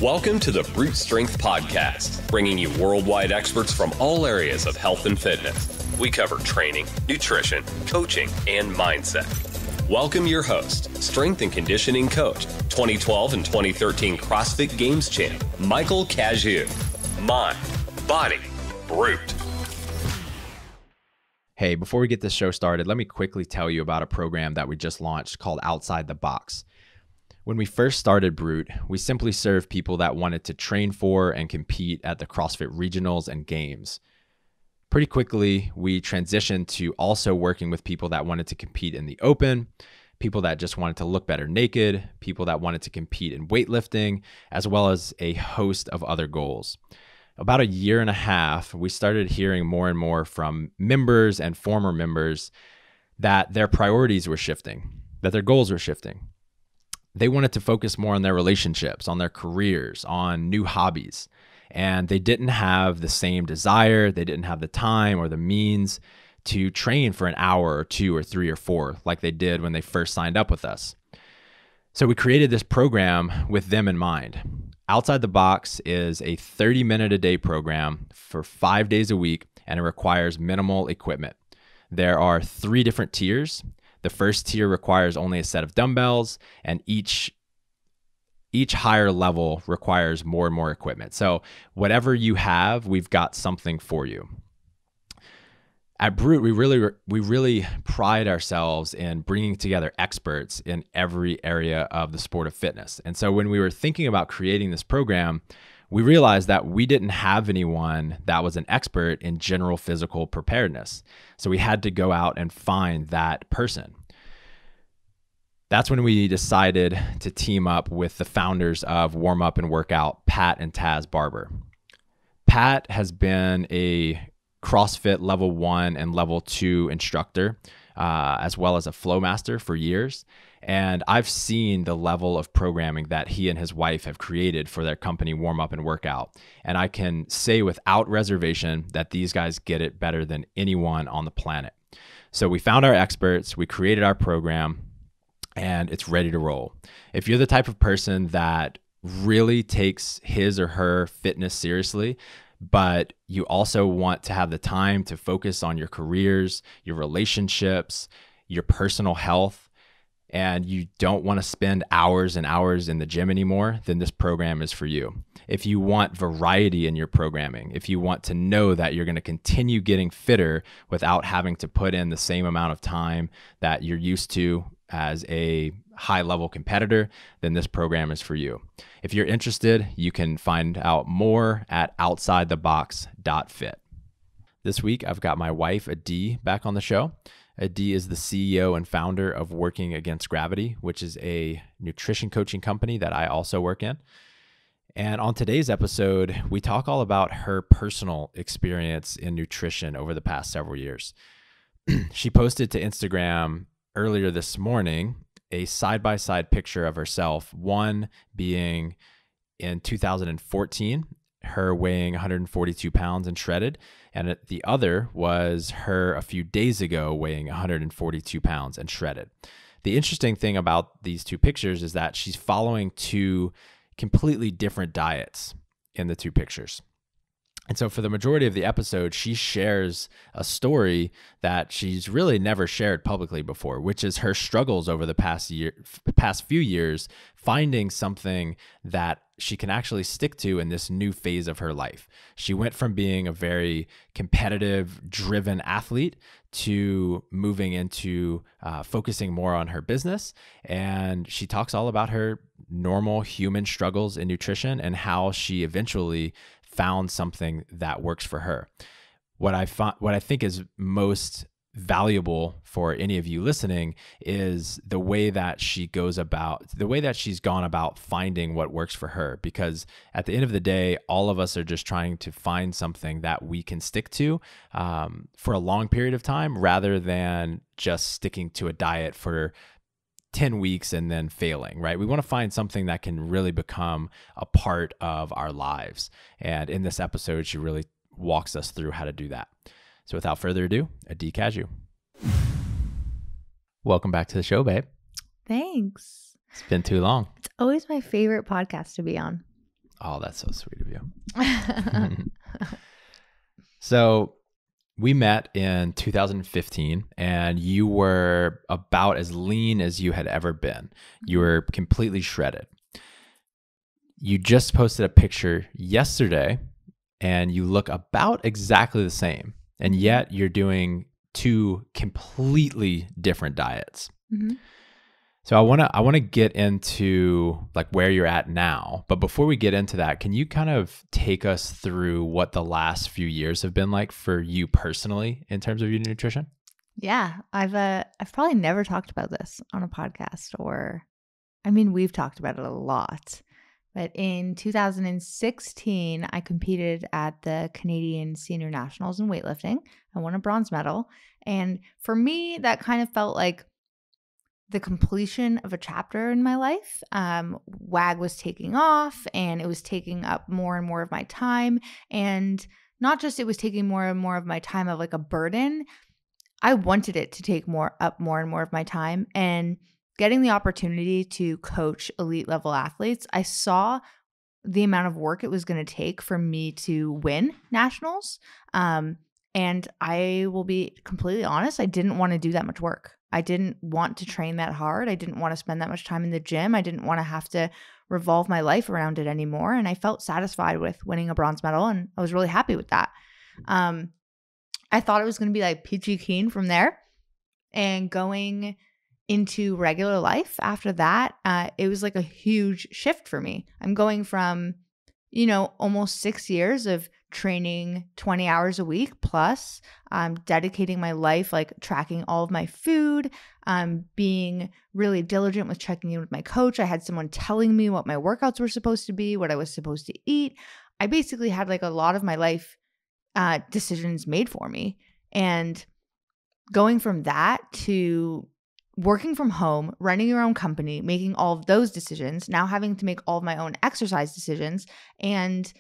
Welcome to the Brute Strength Podcast, bringing you worldwide experts from all areas of health and fitness. We cover training, nutrition, coaching, and mindset. Welcome your host, strength and conditioning coach, 2012 and 2013 CrossFit Games champ, Adee Cazayoux. Mind, body, brute. Hey, before we get this show started, let me quickly tell you about a program that we just launched called Outside the Box. When we first started Brute, we simply served people that wanted to train for and compete at the CrossFit regionals and games. Pretty quickly, we transitioned to also working with people that wanted to compete in the open, people that just wanted to look better naked, people that wanted to compete in weightlifting, as well as a host of other goals. About a year and a half, we started hearing more and more from members and former members that their priorities were shifting, that their goals were shifting. They wanted to focus more on their relationships, on their careers, on new hobbies. And they didn't have the same desire. They didn't have the time or the means to train for an hour or two or three or four like they did when they first signed up with us. So we created this program with them in mind. Outside the Box is a 30-minute-a-day program for 5 days a week, and it requires minimal equipment. There are 3 different tiers. The first tier requires only a set of dumbbells, and each higher level requires more and more equipment. So whatever you have, we've got something for you. At Brute, we really pride ourselves in bringing together experts in every area of the sport of fitness. And so when we were thinking about creating this program, we realized that we didn't have anyone that was an expert in general physical preparedness. So we had to go out and find that person. That's when we decided to team up with the founders of Warm Up and Workout, Pat and Taz Barber. Pat has been a CrossFit level 1 and level 2 instructor, as well as a flow master for years. And I've seen the level of programming that he and his wife have created for their company, Warm Up and Workout. And I can say without reservation that these guys get it better than anyone on the planet. So we found our experts, we created our program, and it's ready to roll. If you're the type of person that really takes his or her fitness seriously, but you also want to have the time to focus on your careers, your relationships, your personal health, and you don't want to spend hours and hours in the gym anymore, then this program is for you. If you want variety in your programming, if you want to know that you're going to continue getting fitter without having to put in the same amount of time that you're used to as a high-level competitor, then this program is for you. If you're interested, you can find out more at outsidethebox.fit. This week, I've got my wife, Adee, back on the show. Adee is the CEO and founder of Working Against Gravity, which is a nutrition coaching company that I also work in. And on today's episode, we talk all about her personal experience in nutrition over the past several years. She posted to Instagram earlier this morning a side-by-side picture of herself, one being in 2014, her weighing 142 pounds and shredded, and the other was her a few days ago weighing 142 pounds and shredded. The interesting thing about these two pictures is that she's following 2 completely different diets in the 2 pictures. And so for the majority of the episode, she shares a story that she's really never shared publicly before, which is her struggles over the past few years, finding something that she can actually stick to in this new phase of her life. She went from being a very competitive, driven athlete to moving into focusing more on her business. And she talks all about her normal human struggles in nutrition and how she eventually found something that works for her. What I think is most valuable for any of you listening is the way that she's gone about finding what works for her. Because at the end of the day, all of us are just trying to find something that we can stick to for a long period of time, rather than just sticking to a diet for 10 weeks and then failing, right? We want to find something that can really become a part of our lives. And in this episode, she really walks us through how to do that. So without further ado, Adee Cazayoux. Welcome back to the show, babe. Thanks. It's been too long. It's always my favorite podcast to be on. Oh, that's so sweet of you. So we met in 2015 and you were about as lean as you had ever been. You were completely shredded. You just posted a picture yesterday and you look about exactly the same. And yet you're doing 2 completely different diets. Mm-hmm. So I want to get into like where you're at now, but before we get into that, can you kind of take us through what the last few years have been like for you personally in terms of your nutrition? Yeah, I've probably never talked about this on a podcast, or I mean, we've talked about it a lot. But in 2016, I competed at the Canadian Senior Nationals in weightlifting. I won a bronze medal, and for me, that kind of felt like the completion of a chapter in my life. WAG was taking off and it was taking up more and more of my time. And not just it was taking more and more of my time of like a burden. I wanted it to take more and more of my time. And getting the opportunity to coach elite level athletes, I saw the amount of work it was going to take for me to win nationals. And I will be completely honest, I didn't want to do that much work. I didn't want to train that hard. I didn't want to spend that much time in the gym. I didn't want to have to revolve my life around it anymore. And I felt satisfied with winning a bronze medal, and I was really happy with that. I thought it was going to be like peachy keen from there. And going into regular life after that, it was like a huge shift for me. I'm going from, almost 6 years of training 20 hours a week plus, dedicating my life, like tracking all of my food, being really diligent with checking in with my coach. I had someone telling me what my workouts were supposed to be, what I was supposed to eat. I basically had like a lot of my life decisions made for me. And going from that to working from home, running your own company, making all of those decisions, now having to make all of my own exercise decisions, and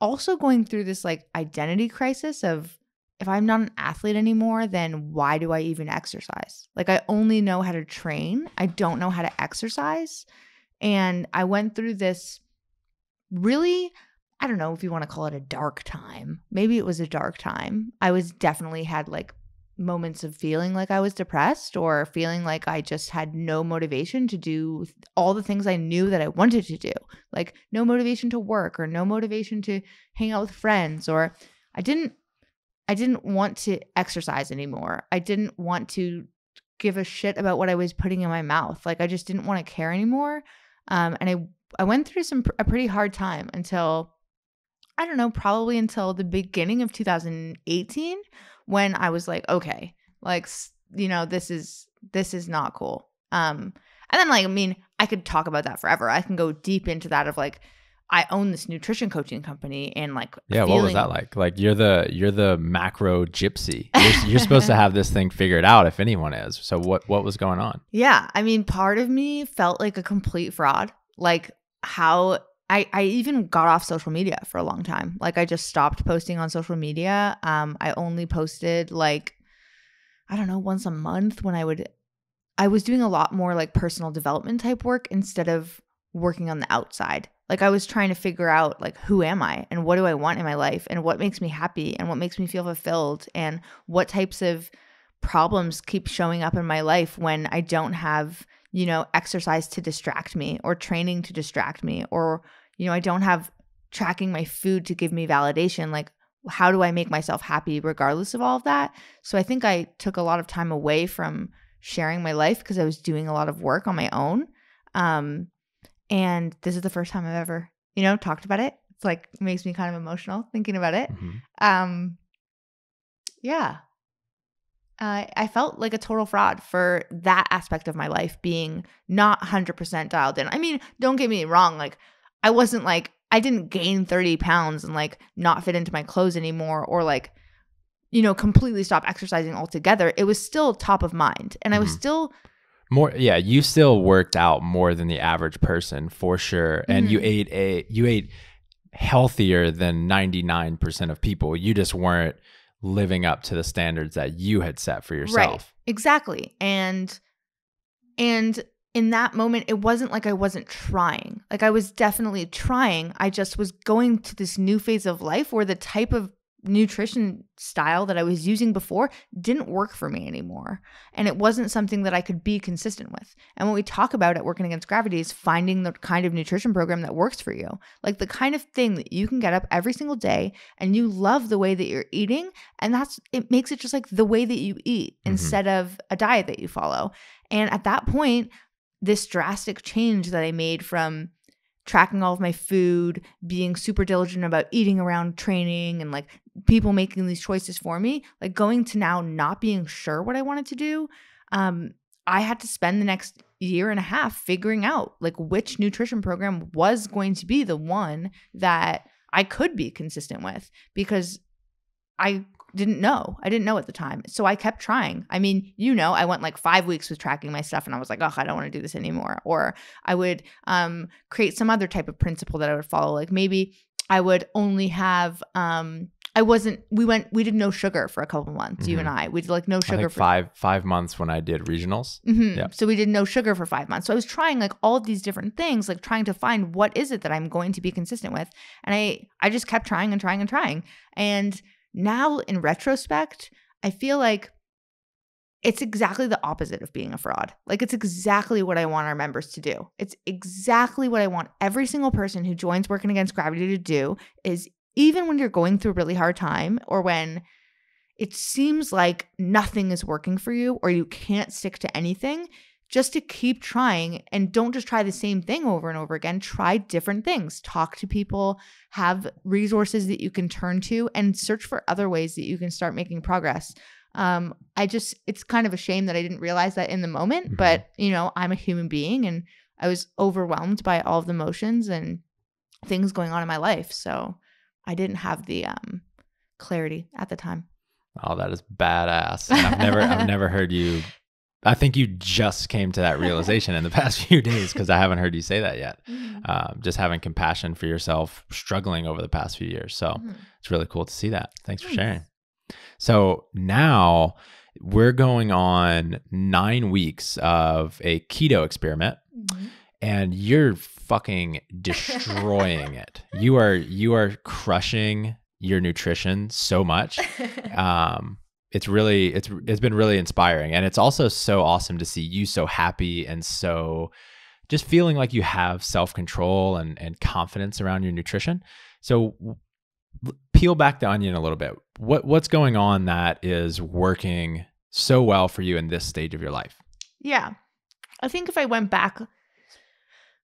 also going through this like identity crisis of, if I'm not an athlete anymore, then why do I even exercise? Like, I only know how to train. I don't know how to exercise. And I went through this really, I don't know if you want to call it a dark time. Maybe it was a dark time. I was definitely had like moments of feeling like I was depressed, or feeling like I just had no motivation to do all the things I knew that I wanted to do. Like no motivation to work, or no motivation to hang out with friends, or I didn't want to exercise anymore. I didn't want to give a shit about what I was putting in my mouth. Like I just didn't want to care anymore. And I went through a pretty hard time until, I don't know, probably until the beginning of 2018, when I was like, okay, like, this is not cool. And then like, I mean, I could talk about that forever. I can go deep into that of like, I own this nutrition coaching company, and like, what was that like? Like you're the macro gypsy. You're supposed to have this thing figured out, if anyone is. So what was going on? Yeah. I mean, part of me felt like a complete fraud. Like how I even got off social media for a long time. Like I just stopped posting on social media. I only posted like, I don't know, once a month when I was doing a lot more like personal development type work instead of working on the outside. Like I was trying to figure out like, who am I and what do I want in my life and what makes me happy and what makes me feel fulfilled and what types of problems keep showing up in my life when I don't have, exercise to distract me, or training to distract me, or, I don't have tracking my food to give me validation. Like, how do I make myself happy regardless of all of that? So I think I took a lot of time away from sharing my life because I was doing a lot of work on my own. And this is the first time I've ever, talked about it. It's like, it makes me kind of emotional thinking about it. Mm-hmm. Yeah. I felt like a total fraud for that aspect of my life, being not 100% dialed in. I mean, don't get me wrong. Like, I wasn't like, I didn't gain 30 pounds and like not fit into my clothes anymore, or like, completely stop exercising altogether. It was still top of mind. And I was still more. Yeah. You still worked out more than the average person for sure. And you ate healthier than 99% of people. You just weren't living up to the standards that you had set for yourself. Right. Exactly. And in that moment, it wasn't like I wasn't trying. Like I was definitely trying. I just was going to this new phase of life where the type of nutrition style that I was using before didn't work for me anymore. And it wasn't something that I could be consistent with. And what we talk about at Working Against Gravity is finding the kind of nutrition program that works for you. Like the kind of thing that you can get up every single day and you love the way that you're eating. And it makes it just like the way that you eat instead of a diet that you follow. And at that point, this drastic change that I made from tracking all of my food, being super diligent about eating around training and like people making these choices for me, like going to now not being sure what I wanted to do, I had to spend the next year and a half figuring out like which nutrition program was going to be the one that I could be consistent with because I didn't know. I didn't know at the time. So I kept trying. I mean, I went like 5 weeks with tracking my stuff and I was like, I don't want to do this anymore. Or I would create some other type of principle that I would follow. Like maybe I would only have we did no sugar for a couple of months, you and I. We did like no sugar for 5 months when I did regionals. Yeah. So we did no sugar for 5 months. So I was trying like all of these different things, like trying to find what is it that I'm going to be consistent with. And I just kept trying and trying and trying. And now in retrospect, I feel like it's exactly the opposite of being a fraud. Like it's exactly what I want our members to do. It's exactly what I want every single person who joins Working Against Gravity to do is even when you're going through a really hard time or when it seems like nothing is working for you or you can't stick to anything, just to keep trying and don't just try the same thing over and over again. Try different things. Talk to people, have resources that you can turn to, and search for other ways that you can start making progress. It's kind of a shame that I didn't realize that in the moment, but I'm a human being and I was overwhelmed by all of the emotions and things going on in my life. So I didn't have the clarity at the time. Oh, that is badass. And I've never heard you. I think you just came to that realization in the past few days because I haven't heard you say that yet. Just having compassion for yourself, struggling over the past few years. So it's really cool to see that. Thanks for sharing. So now we're going on 9 weeks of a keto experiment and you're fucking destroying it. You are crushing your nutrition so much. It's been really inspiring. And it's also so awesome to see you so happy and so just feeling like you have self-control and confidence around your nutrition. So peel back the onion a little bit. What's going on that is working so well for you in this stage of your life? Yeah. I think if I went back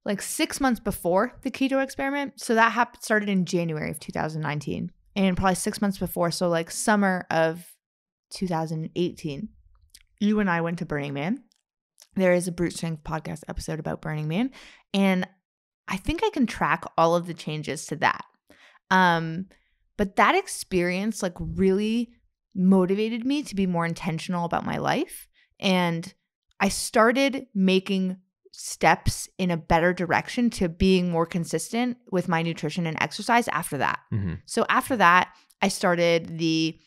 like 6 months before the keto experiment, so that started in January of 2019 and probably 6 months before. So like summer of 2018, you and I went to Burning Man. There is a Brute Strength podcast episode about Burning Man, and I think I can track all of the changes to that. But that experience like really motivated me to be more intentional about my life, and I started making steps in a better direction to being more consistent with my nutrition and exercise after that. So after that, I started the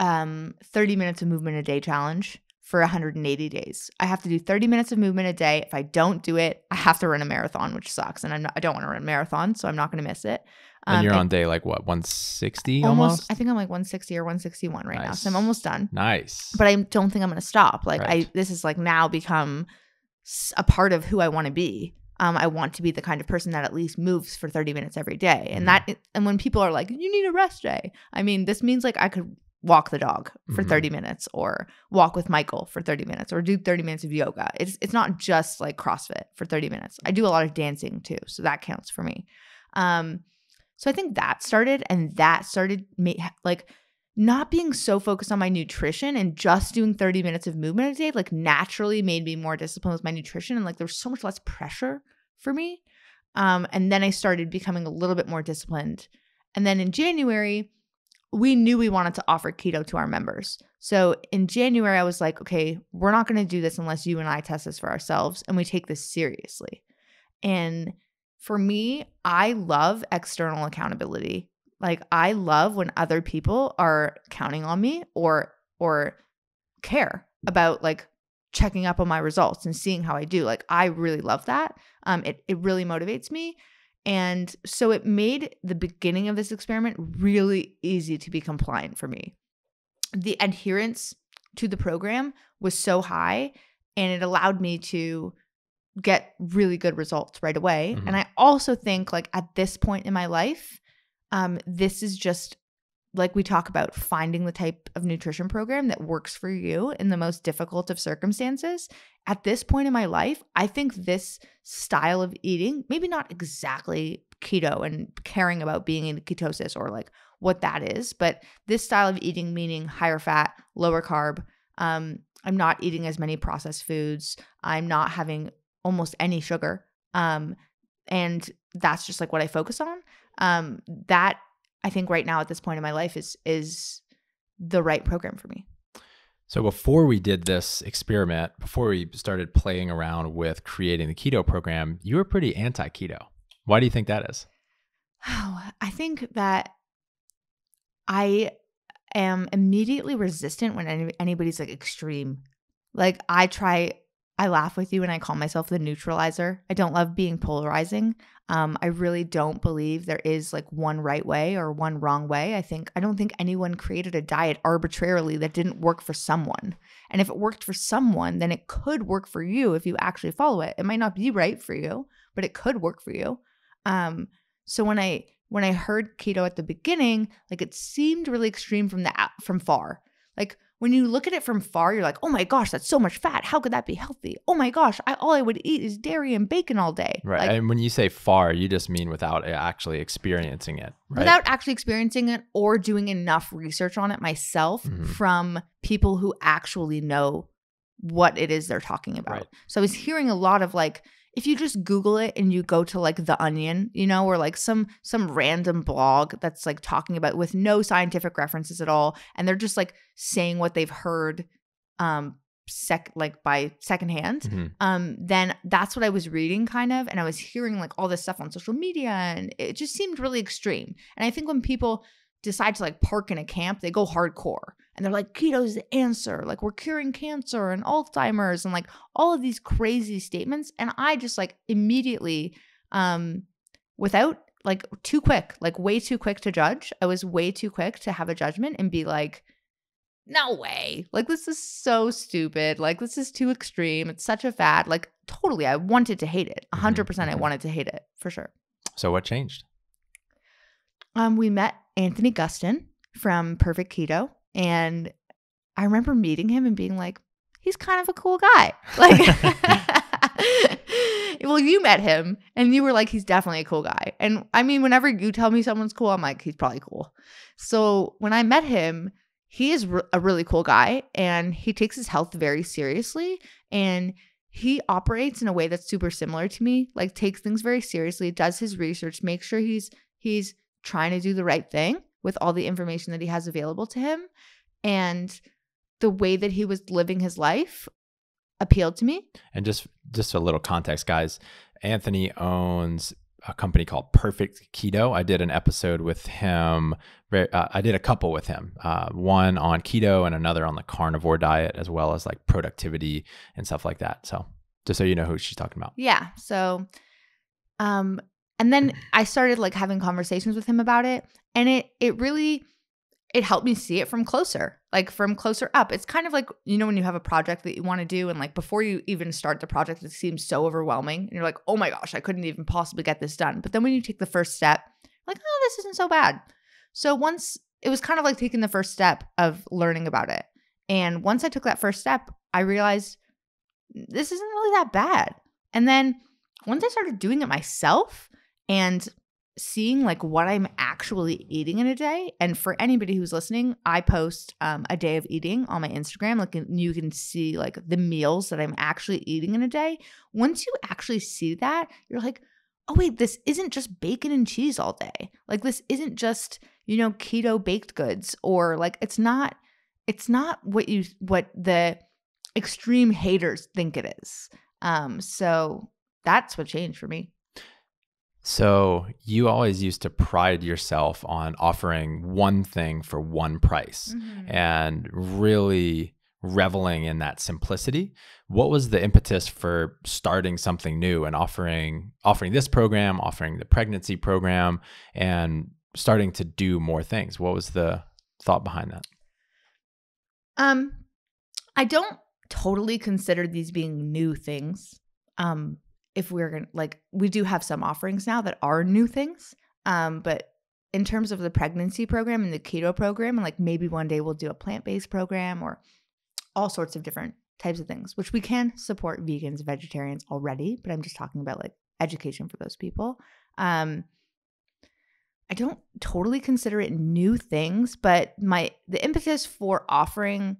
30 minutes of movement a day challenge for 180 days. I have to do 30 minutes of movement a day. If I don't do it, I have to run a marathon, which sucks. And I don't want to run a marathon, so I'm not going to miss it. And you're on day like what, 160 almost? I think I'm like 160 or 161 right now. So I'm almost done. Nice. But I don't think I'm going to stop. Like this is like now become a part of who I want to be. I want to be the kind of person that at least moves for 30 minutes every day. And when people are like, you need a rest day. I mean, this means like I could walk the dog for 30 minutes or walk with Michael for 30 minutes or do 30 minutes of yoga. It's not just like CrossFit for 30 minutes. I do a lot of dancing too. So that counts for me. So I think that started like not being so focused on my nutrition and just doing 30 minutes of movement a day, like naturally made me more disciplined with my nutrition. And like there's so much less pressure for me. And then I started becoming a little bit more disciplined. And then in January, we knew we wanted to offer keto to our members. So in January, I was like, okay, we're not going to do this unless you and I test this for ourselves and we take this seriously. And for me, I love external accountability. Like I love when other people are counting on me or care about like checking up on my results and seeing how I do. Like, I really love that. It really motivates me. And so it made the beginning of this experiment really easy to be compliant for me. The adherence to the program was so high, and it allowed me to get really good results right away. Mm-hmm. And I also think, like, at this point in my life, this is just, like we talk about, finding the type of nutrition program that works for you in the most difficult of circumstances. At this point in my life, I think this style of eating, maybe not exactly keto and caring about being in ketosis or like what that is, but this style of eating, meaning higher fat, lower carb. I'm not eating as many processed foods. I'm not having almost any sugar. And that's just like what I focus on. That I think right now at this point in my life is the right program for me. So before we did this experiment, before we started playing around with creating the keto program, you were pretty anti-keto. Why do you think that is? Oh, I think that I am immediately resistant when anybody's like extreme. Like, I laugh with you and I call myself the neutralizer. I don't love being polarizing. I really don't believe there is like one right way or one wrong way. I don't think anyone created a diet arbitrarily that didn't work for someone. And if it worked for someone, then it could work for you if you actually follow it. It might not be right for you, but it could work for you. So when I heard keto at the beginning, like, it seemed really extreme from far. Like, when you look at it from far, you're like, oh my gosh, that's so much fat. How could that be healthy? Oh my gosh, all I would eat is dairy and bacon all day. Right. Like, and when you say far, you just mean without actually experiencing it, right? Without actually experiencing it or doing enough research on it myself from people who actually know what it is they're talking about. Right. So I was hearing a lot of like, if you just Google it and you go to like The Onion, or like some random blog that's like talking about with no scientific references at all, and they're just like saying what they've heard by secondhand, then that's what I was reading kind of, and I was hearing like all this stuff on social media, and it just seemed really extreme. And I think when people decide to like park in a camp, they go hardcore. And they're like, keto's the answer. Like, we're curing cancer and Alzheimer's and like all of these crazy statements. And I just like immediately, without like too quick, like way too quick to judge. I was way too quick to have a judgment and be like, no way. Like, this is so stupid. Like, this is too extreme. It's such a fad. Like, totally. I wanted to hate it. 100% I wanted to hate it for sure. So what changed? We met Anthony Gustin from Perfect Keto. And I remember meeting him and being like, he's kind of a cool guy. Like, well, you met him and you were like, he's definitely a cool guy. And I mean, whenever you tell me someone's cool, I'm like, he's probably cool. So when I met him, he is a really cool guy and he takes his health very seriously. And he operates in a way that's super similar to me, like takes things very seriously, does his research, makes sure he's trying to do the right thing with all the information that he has available to him. And the way that he was living his life appealed to me. And just a little context, guys. Anthony owns a company called Perfect Keto. I did an episode with him. I did a couple with him, one on keto and another on the carnivore diet, as well as like productivity and stuff like that. So just so you know who she's talking about. Yeah. So, and then I started like having conversations with him about it, and it helped me see it from closer up. It's kind of like, when you have a project that you want to do and like before you even start the project, it seems so overwhelming and you're like, oh my gosh, I couldn't even possibly get this done. But then when you take the first step, like, oh, this isn't so bad. So once it was kind of like taking the first step of learning about it. And once I took that first step, I realized this isn't really that bad. And then once I started doing it myself and seeing like what I'm actually eating in a day. And for anybody who's listening, I post a day of eating on my Instagram. Like, you can see like the meals that I'm actually eating in a day. Once you actually see that, you're like, oh wait, this isn't just bacon and cheese all day. Like, this isn't just, keto baked goods, or like, it's not what the extreme haters think it is. So that's what changed for me. So you always used to pride yourself on offering one thing for one price and really, reveling in that simplicity. What was the impetus for starting something new and offering this program, offering the pregnancy program, and starting to do more things? What was the thought behind that? I don't totally consider these being new things. If we're going to, we do have some offerings now that are new things. But in terms of the pregnancy program and the keto program, and maybe one day we'll do a plant-based program or all sorts of different types of things, which we can support vegans, vegetarians already, but I'm just talking about education for those people. I don't totally consider it new things, but the impetus for offering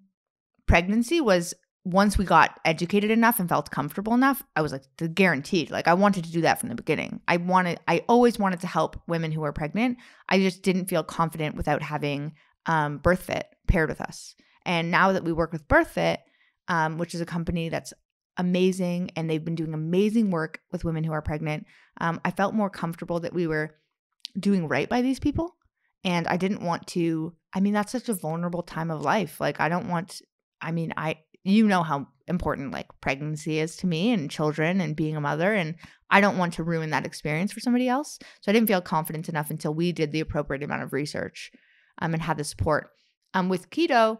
pregnancy was once we got educated enough and felt comfortable enough, I was guaranteed. I wanted to do that from the beginning. I always wanted to help women who are pregnant. I just didn't feel confident without having BirthFit paired with us. And now that we work with BirthFit, which is a company that's amazing and they've been doing amazing work with women who are pregnant, I felt more comfortable that we were doing right by these people. And I didn't want to, that's such a vulnerable time of life. You know how important pregnancy is to me and children and being a mother. And I don't want to ruin that experience for somebody else. So I didn't feel confident enough until we did the appropriate amount of research and had the support. With keto,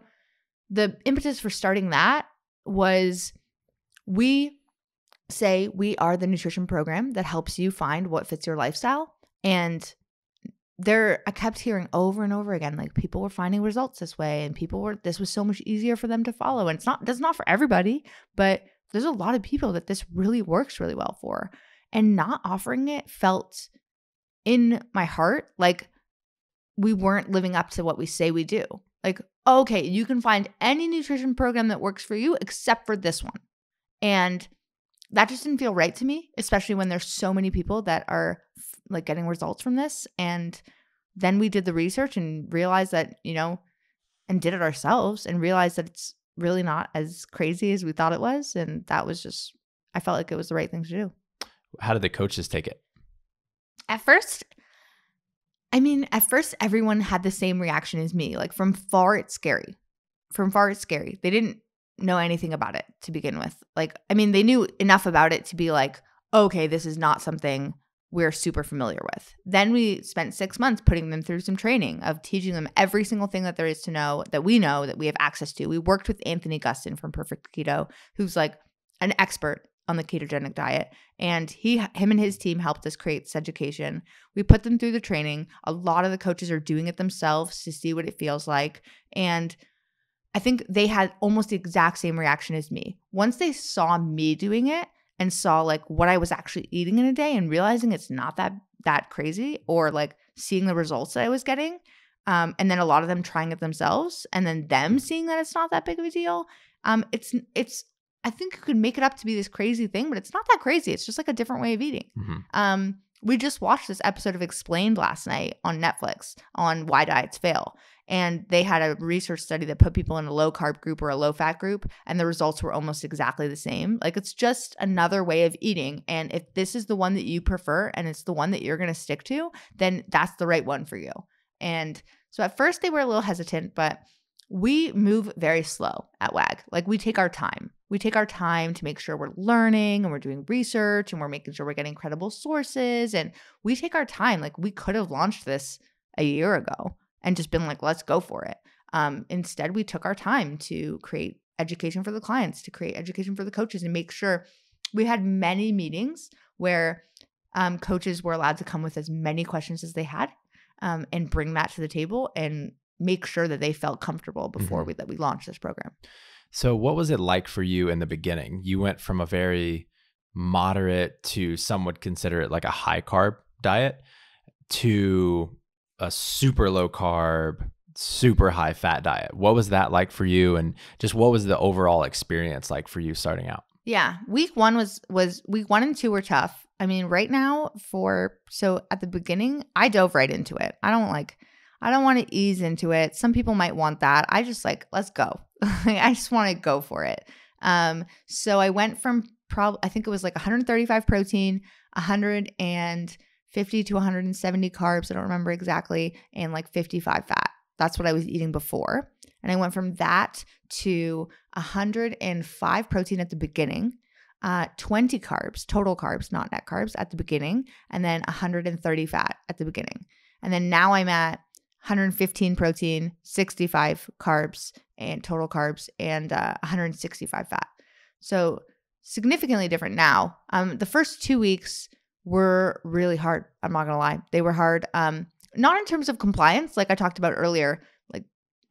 the impetus for starting that was we say we are the nutrition program that helps you find what fits your lifestyle. And I kept hearing over and over again, people were finding results this way and this was so much easier for them to follow. And that's not for everybody, but there's a lot of people that this really works really well for. And not offering it felt in my heart like we weren't living up to what we say we do. Okay, you can find any nutrition program that works for you except for this one. And that just didn't feel right to me, especially when there's so many people that are getting results from this. And then we did the research and realized that, and did it ourselves and realized that it's really not as crazy as we thought it was. And that was just, I felt like it was the right thing to do. How did the coaches take it? At first, everyone had the same reaction as me. From far, it's scary. They didn't know anything about it to begin with. They knew enough about it to be okay, this is not something we're super familiar with. Then we spent 6 months putting them through some training of teaching them every single thing that there is to know that we have access to. We worked with Anthony Gustin from Perfect Keto, who's an expert on the ketogenic diet. And him and his team helped us create this education. We put them through the training. A lot of the coaches are doing it themselves to see what it feels like. And I think they had almost the exact same reaction as me. Once they saw me doing it and saw what I was actually eating in a day and realizing it's not that crazy, or seeing the results that I was getting, and then a lot of them trying it themselves and then them seeing that it's not that big of a deal. It's I think you could make it up to be this crazy thing, but it's not that crazy. It's just a different way of eating. Mm-hmm. We just watched this episode of Explained last night on Netflix on why diets fail. And they had a research study that put people in a low-carb group or a low-fat group, and the results were almost exactly the same. It's just another way of eating. And if this is the one that you prefer and it's the one that you're going to stick to, then that's the right one for you. And so at first they were a little hesitant, but we move very slow at WAG. We take our time. We take our time to make sure we're learning and we're doing research and we're making sure we're getting credible sources. And we take our time. We could have launched this a year ago and just been let's go for it. Instead, we took our time to create education for the clients, to create education for the coaches, and make sure we had many meetings where coaches were allowed to come with as many questions as they had and bring that to the table and make sure that they felt comfortable before we launched this program. So what was it like for you in the beginning? You went from a very moderate to some would consider it a high carb diet to a super low carb, super high fat diet. What was that like for you? And just what was the overall experience like for you starting out? Yeah. Week 1 was week 1 and 2 were tough. Right now so at the beginning, I dove right into it. I don't want to ease into it. Some people might want that. I just let's go. I just want to go for it. So I went from I think it was 135 protein, 150 to 170 carbs. I don't remember exactly. And 55 fat. That's what I was eating before. And I went from that to 105 protein at the beginning, 20 carbs, total carbs, not net carbs at the beginning, and then 130 fat at the beginning. And then now I'm at 115 protein, 65 carbs and total carbs, and 165 fat. So significantly different now. The first 2 weeks were really hard. I'm not going to lie. They were hard. Not in terms of compliance, like I talked about earlier. Like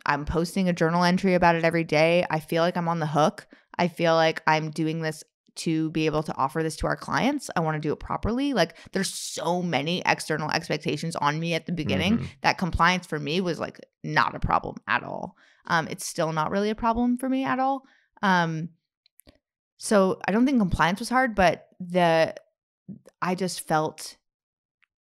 I'm posting a journal entry about it every day. I feel like I'm on the hook. I feel like I'm doing this to be able to offer this to our clients. I want to do it properly. Like there's so many external expectations on me at the beginning that compliance for me was like not a problem at all. It's still not really a problem for me at all. So I don't think compliance was hard, but I just felt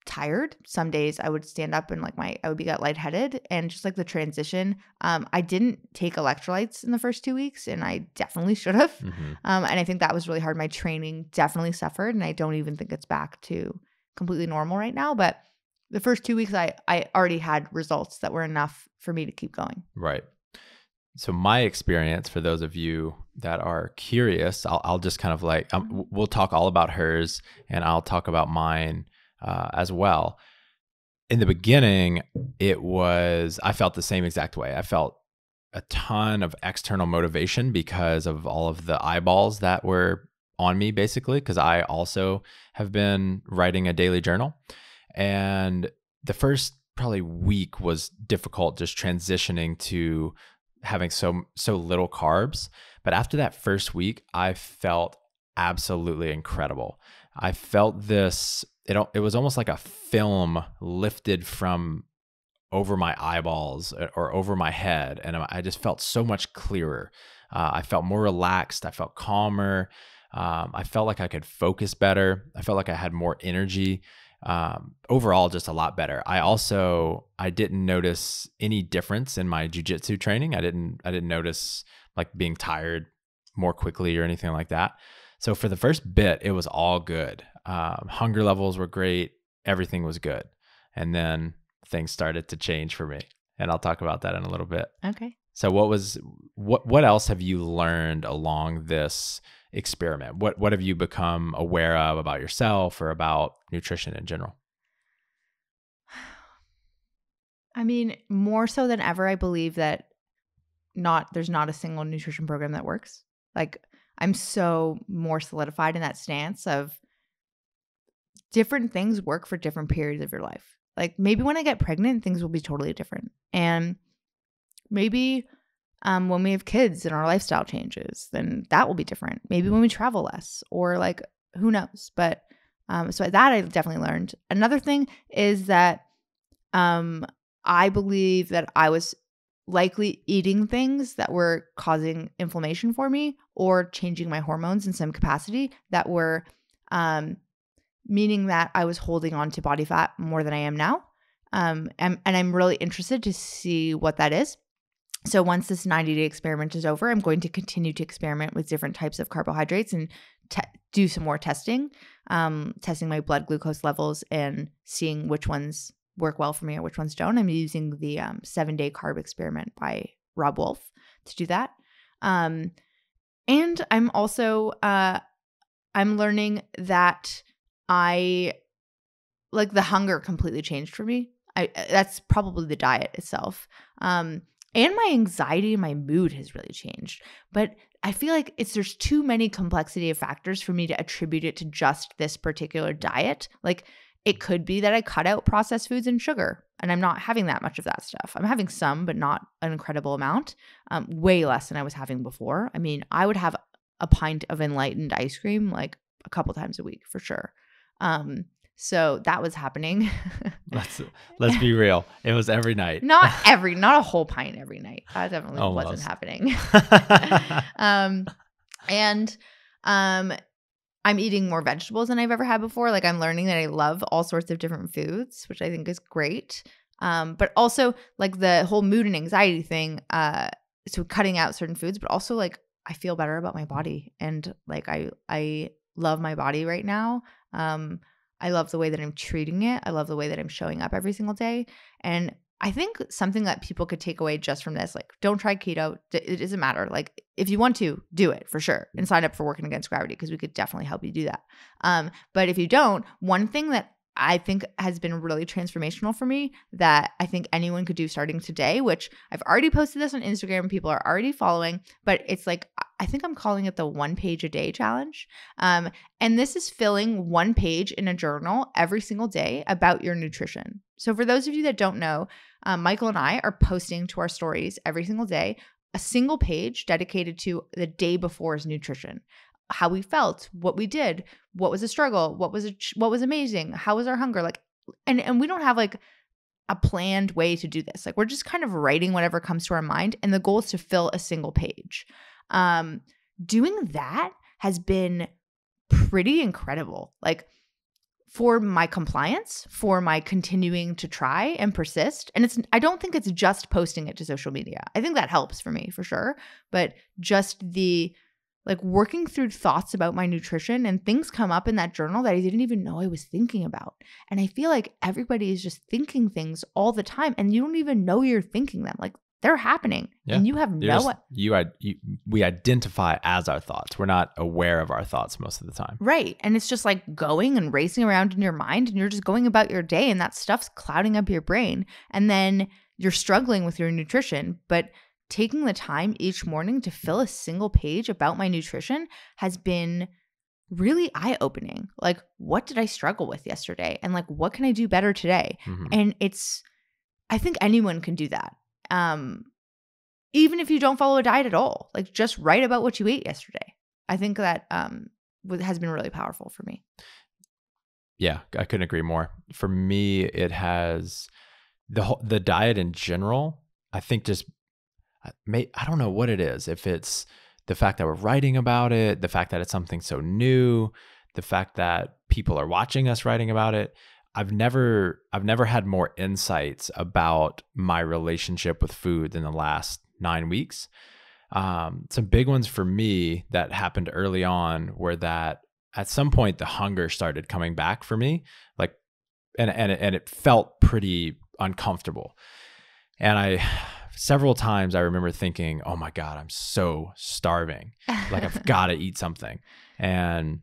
tired. Some days I would stand up and I would get lightheaded, and just like the transition. I didn't take electrolytes in the first 2 weeks, and I definitely should have. And I think that was really hard. My training definitely suffered, and I don't even think it's back to completely normal right now. But the first 2 weeks, I already had results that were enough for me to keep going. Right. So my experience, for those of you that are curious, I'll just kind of we'll talk all about hers, and I'll talk about mine as well. In the beginning, I felt the same exact way. I felt a ton of external motivation because of all of the eyeballs that were on me, basically, because I also have been writing a daily journal. And the first probably week was difficult, just transitioning to having so little carbs. But after that first week, I felt absolutely incredible. I felt this, it was almost like a film lifted from over my eyeballs or over my head. And I just felt so much clearer. I felt more relaxed. I felt calmer. I felt like I could focus better. I felt like I had more energy. Overall, just a lot better. I didn't notice any difference in my jiu-jitsu training. I didn't notice like being tired more quickly or anything like that. So for the first bit, it was all good. Hunger levels were great. Everything was good. And then things started to change for me. And I'll talk about that in a little bit. Okay. So what else have you learned along this experiment? What have you become aware of about yourself or about nutrition in general? I mean, more so than ever, I believe that there's not a single nutrition program that works. Like I'm so more solidified in that stance of different things work for different periods of your life. Like maybe when I get pregnant, things will be totally different. And maybe when we have kids and our lifestyle changes, then that will be different. Maybe when we travel less, or like, who knows? But so that I definitely learned. Another thing is that I believe that I was likely eating things that were causing inflammation for me or changing my hormones in some capacity that were meaning that I was holding on to body fat more than I am now. And I'm really interested to see what that is. So once this 90-day experiment is over, I'm going to continue to experiment with different types of carbohydrates and do some more testing my blood glucose levels and seeing which ones work well for me or which ones don't. I'm using the 7-day carb experiment by Rob Wolf to do that. And I'm also I'm learning that the hunger completely changed for me. That's probably the diet itself. And my anxiety and my mood has really changed. But I feel like there's too many complexity of factors for me to attribute it to just this particular diet. Like it could be that I cut out processed foods and sugar, and I'm not having that much of that stuff. I'm having some, but not an incredible amount, way less than I was having before. I mean, I would have a pint of enlightened ice cream like a couple times a week for sure. So that was happening. Let's be real. It was every night. Not a whole pint every night. That definitely wasn't happening. And I'm eating more vegetables than I've ever had before. Like I'm learning that I love all sorts of different foods, which I think is great. But also like the whole mood and anxiety thing. So cutting out certain foods, but also like I feel better about my body, and like I love my body right now. I love the way that I'm treating it. I love the way that I'm showing up every single day. And I think something that people could take away just from this, like, don't try keto. It doesn't matter. Like, if you want to, do it for sure and sign up for Working Against Gravity because we could definitely help you do that. But if you don't, one thing that I think has been really transformational for me that I think anyone could do starting today, which I've already posted this on Instagram, people are already following, but it's like, I think I'm calling it the 1 page a day challenge. And this is filling 1 page in a journal every single day about your nutrition. So for those of you that don't know, Michael and I are posting to our stories every single day a single page dedicated to the day before's nutrition. How we felt, what we did, what was a struggle, what was amazing, how was our hunger, like, and we don't have like a planned way to do this. Like, we're just kind of writing whatever comes to our mind, and the goal is to fill a single page. Doing that has been pretty incredible. Like, for my compliance, for my continuing to try and persist. And I don't think it's just posting it to social media. I think that helps for me for sure, but just the like working through thoughts about my nutrition, and things come up in that journal that I didn't even know I was thinking about. And I feel like everybody is just thinking things all the time, and you don't even know you're thinking them. Like, they're happening, and you have we identify as our thoughts. We're not aware of our thoughts most of the time. Right. And it's just like going and racing around in your mind, and you're just going about your day, and that stuff's clouding up your brain. And then you're struggling with your nutrition, but taking the time each morning to fill a single page about my nutrition has been really eye-opening. Like, what did I struggle with yesterday? And like, what can I do better today? Mm-hmm. And I think anyone can do that. Even if you don't follow a diet at all, like, just write about what you ate yesterday. I think that has been really powerful for me. Yeah, I couldn't agree more. For me, it has the diet in general. I think I don't know what it is. If it's the fact that we're writing about it, the fact that it's something so new, the fact that people are watching us writing about it. I've never had more insights about my relationship with food than the last 9 weeks. Some big ones for me that happened early on were that at some point the hunger started coming back for me, like, and it felt pretty uncomfortable. And several times I remember thinking, oh my God, I'm so starving. Like, I've got to eat something. And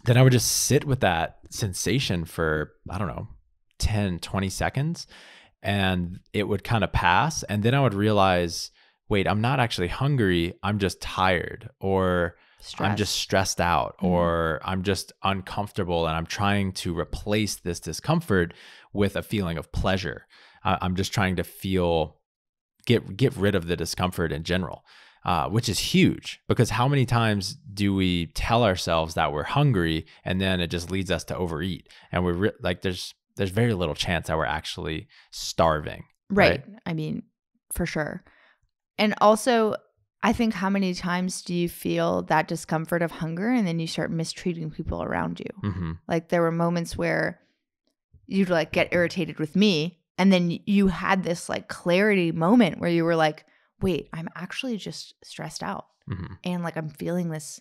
then I would just sit with that sensation for, I don't know, 10, 20 seconds, and it would kind of pass. And then I would realize, wait, I'm not actually hungry. I'm just tired, or I'm just stressed out, or I'm just uncomfortable, and I'm trying to replace this discomfort with a feeling of pleasure. I'm just trying to get rid of the discomfort in general. Which is huge, because how many times do we tell ourselves that we're hungry, and then it just leads us to overeat, and we're like, there's very little chance that we're actually starving. Right. I mean, for sure. And also, I think, how many times do you feel that discomfort of hunger, and then you start mistreating people around you? Mm-hmm. Like, there were moments where you'd like get irritated with me, and then you had this like clarity moment where you were like, wait, I'm actually just stressed out. Mm-hmm. And like, I'm feeling this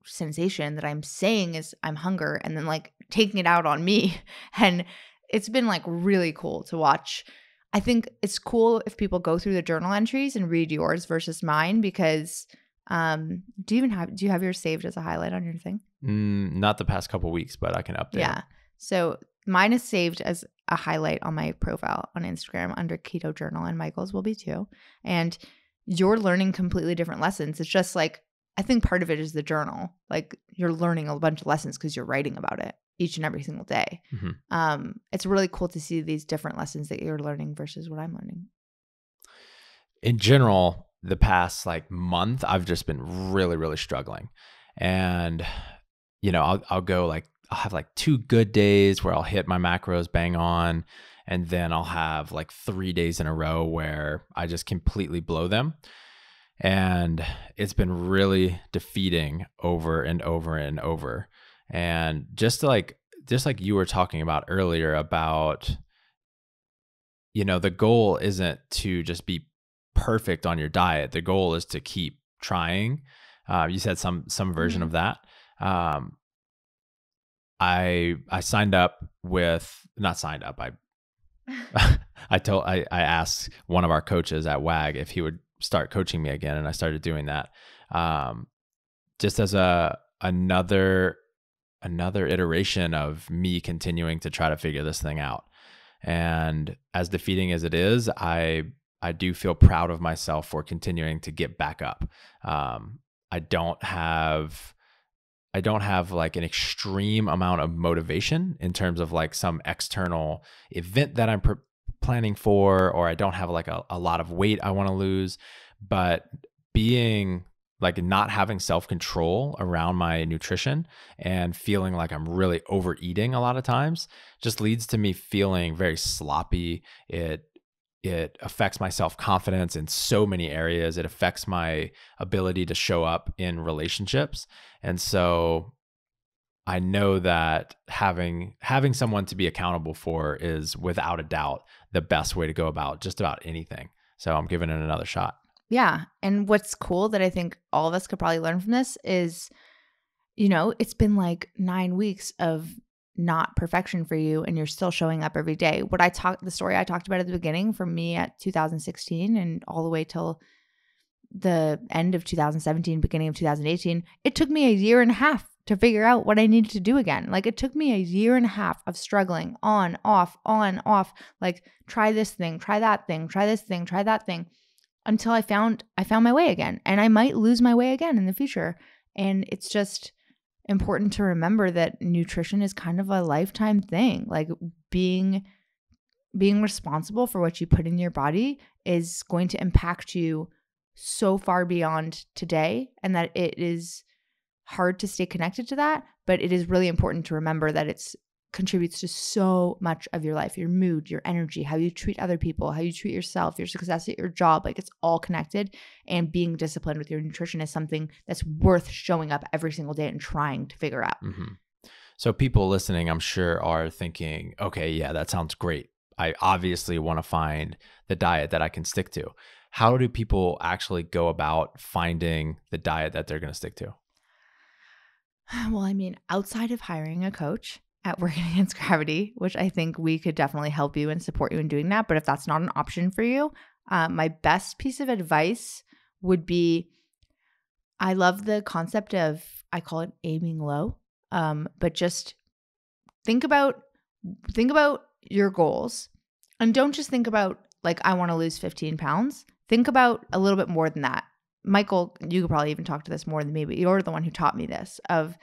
sensation that I'm saying is I'm hunger, and then like taking it out on me. And it's been like really cool to watch. I think it's cool if people go through the journal entries and read yours versus mine, because do you have yours saved as a highlight on your thing? Not the past couple weeks, but I can update. Yeah. So mine is saved as a highlight on my profile on Instagram under Keto Journal, and Michael's will be too. And you're learning completely different lessons. It's just like, I think part of it is the journal. Like, you're learning a bunch of lessons because you're writing about it each and every single day. Mm-hmm. It's really cool to see these different lessons that you're learning versus what I'm learning. In general, the past like month, I've just been really, really struggling. And, I'll have like 2 good days where I'll hit my macros bang on. And then I'll have like 3 days in a row where I just completely blow them. And it's been really defeating over and over and over. And just like you were talking about earlier about, the goal isn't to just be perfect on your diet. The goal is to keep trying. You said some version of that. I signed up with, not signed up. I asked one of our coaches at WAG if he would start coaching me again, and I started doing that. Just as another iteration of me continuing to try to figure this thing out. And as defeating as it is, I do feel proud of myself for continuing to get back up. I don't have like an extreme amount of motivation in terms of like some external event that I'm planning for, or I don't have like a lot of weight I want to lose, but being like not having self-control around my nutrition and feeling like I'm really overeating a lot of times just leads to me feeling very sloppy. It affects my self-confidence in so many areas. It affects my ability to show up in relationships. And so I know that having someone to be accountable for is without a doubt the best way to go about just about anything. So I'm giving it another shot. Yeah. And what's cool that I think all of us could probably learn from this is, it's been like 9 weeks of not perfection for you, and you're still showing up every day. The story I talked about at the beginning from me at 2016 and all the way till the end of 2017, beginning of 2018, it took me a year and a half to figure out what I needed to do again. Like it took me a year and a half of struggling on, off, like try this thing, try that thing, try this thing, try that thing, until I found my way again. And I might lose my way again in the future. And it's just important to remember that nutrition is kind of a lifetime thing. Like being responsible for what you put in your body is going to impact you so far beyond today, and that it is hard to stay connected to that, but it is really important to remember that it's contributes to so much of your life, your mood, your energy, how you treat other people, how you treat yourself, your success at your job. Like it's all connected, and being disciplined with your nutrition is something that's worth showing up every single day and trying to figure out. Mm-hmm. So people listening, I'm sure, are thinking, okay, yeah, that sounds great. I obviously want to find the diet that I can stick to. How do people actually go about finding the diet that they're going to stick to? Well, I mean, outside of hiring a coach at Working Against Gravity, which I think we could definitely help you and support you in doing that. But if that's not an option for you, my best piece of advice would be, I love the concept of, I call it aiming low, but just think about your goals, and don't just think about like, I want to lose 15 pounds. Think about a little bit more than that. Michael, you could probably even talk to this more than me, but you're the one who taught me this, of